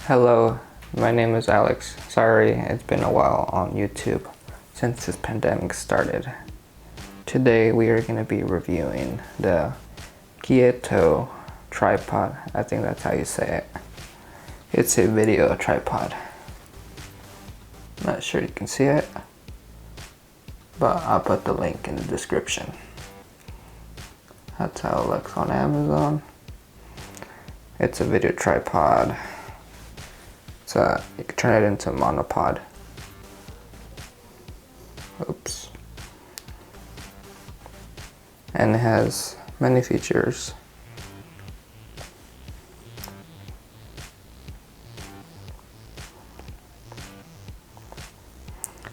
Hello, my name is Alex. Sorry, it's been a while on YouTube since this pandemic started. Today we are going to be reviewing the GEEKOTO tripod. I think that's how you say it. It's a video tripod. Not sure you can see it, but I'll put the link in the description. That's how it looks on Amazon. It's a video tripod. So you can turn it into a monopod. Oops. And it has many features.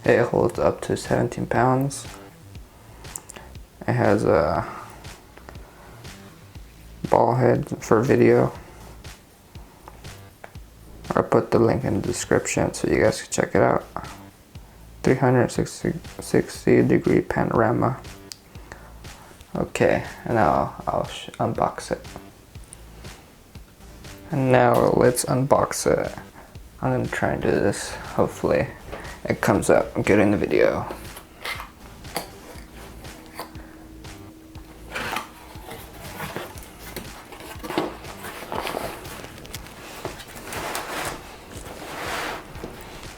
It holds up to 17 pounds. It has a ball head for video. I'll put the link in the description so you guys can check it out. 360 degree panorama. Okay, and now I'll unbox it. And now let's unbox it. I'm gonna try and do this. Hopefully it comes up good in the video.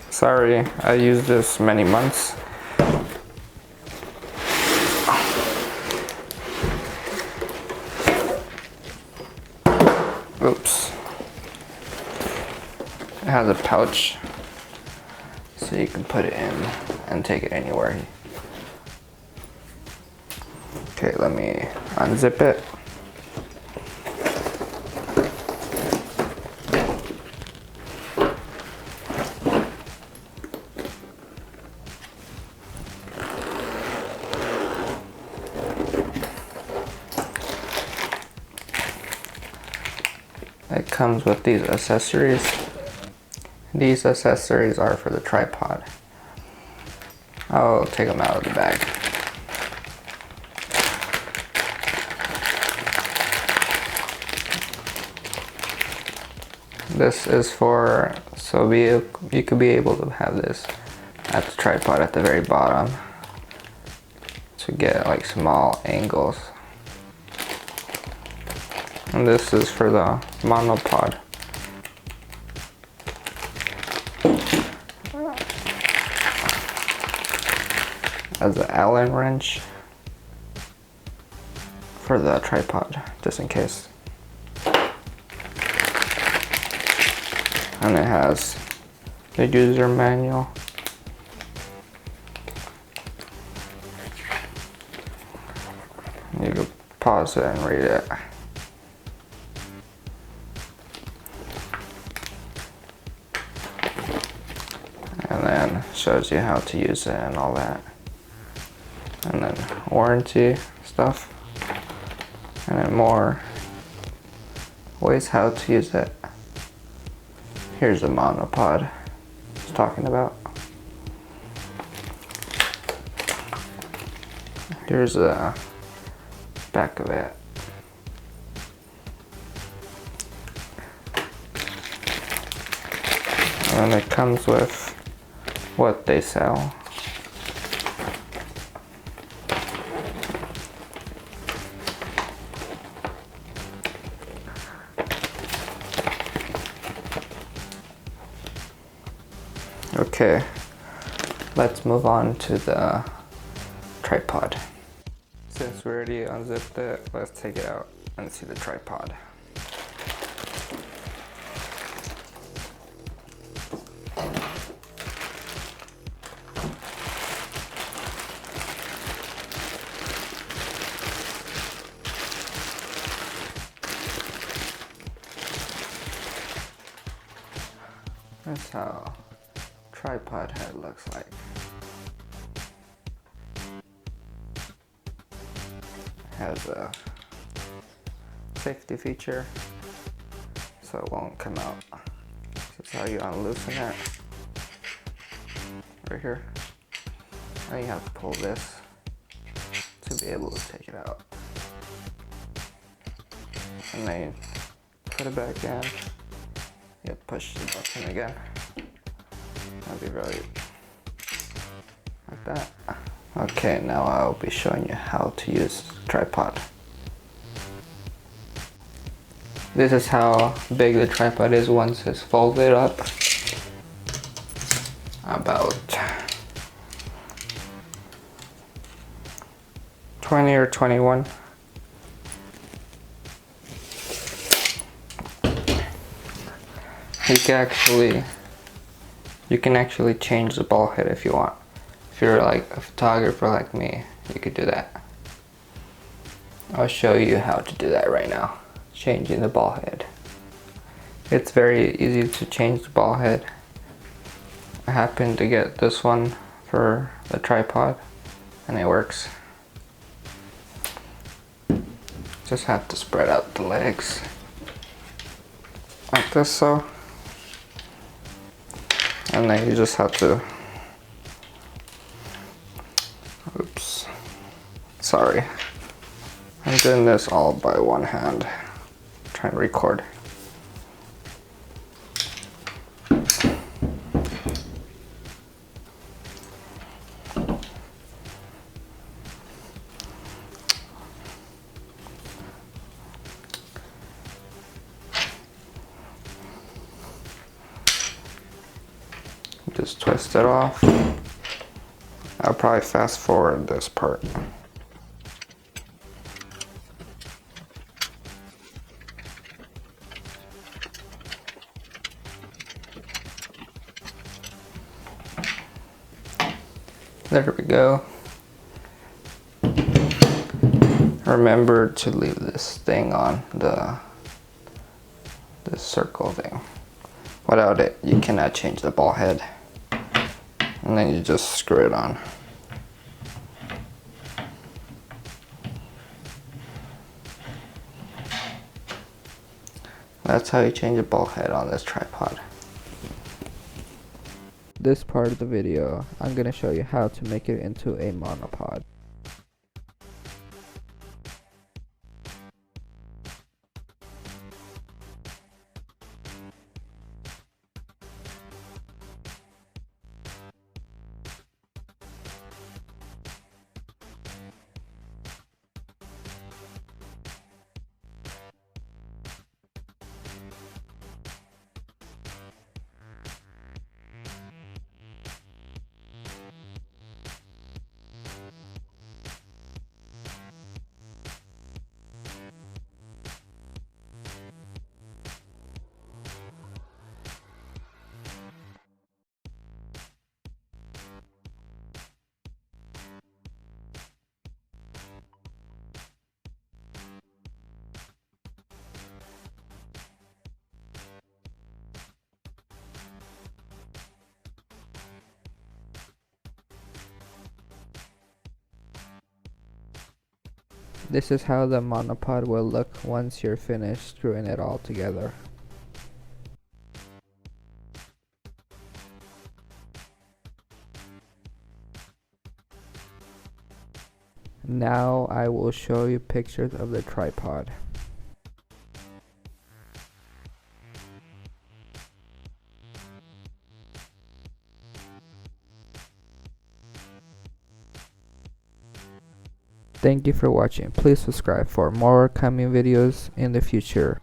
Sorry, I used this many months. Oops. It has a pouch, so you can put it in and take it anywhere. Okay, let me unzip it. It comes with these accessories. These accessories are for the tripod. I'll take them out of the bag. This is for, so you could be able to have this at the tripod at the very bottom to get like small angles. And this is for the monopod. As an Allen wrench for the tripod, just in case. And it has the user manual. You can pause it and read it. And then shows you how to use it and all that. And then warranty stuff. And then more ways how to use it. Here's the monopod I was talking about. Here's the back of it. And it comes with what they sell. Okay, let's move on to the tripod. Since we already unzipped it, let's take it out and see the tripod. That's how tripod head looks like. Has a safety feature so it won't come out. That's how you unloosen it. Right here. Now you have to pull this to be able to take it out. And then you put it back in. you push the button again. That'll be very like that. Okay, now I'll be showing you how to use the tripod. This is how big the tripod is once it's folded up. About 20 or 21. You can actually change the ball head if you want. If you're like a photographer like me, you could do that. I'll show you how to do that right now. Changing the ball head. It's very easy to change the ball head. I happened to get this one for the tripod and it works. Just have to spread out the legs like this, so. And then you just have to, oops, sorry. I'm doing this all by one hand, trying to record. Just twist it off. I'll probably fast forward this part. There we go. Remember to leave this thing on, this circle thing. Without it, you cannot change the ball head. And then you just screw it on. That's how you change a ball head on this tripod. This part of the video, I'm going to show you how to make it into a monopod. This is how the monopod will look once you're finished screwing it all together. Now I will show you pictures of the tripod. Thank you for watching. Please subscribe for more coming videos in the future.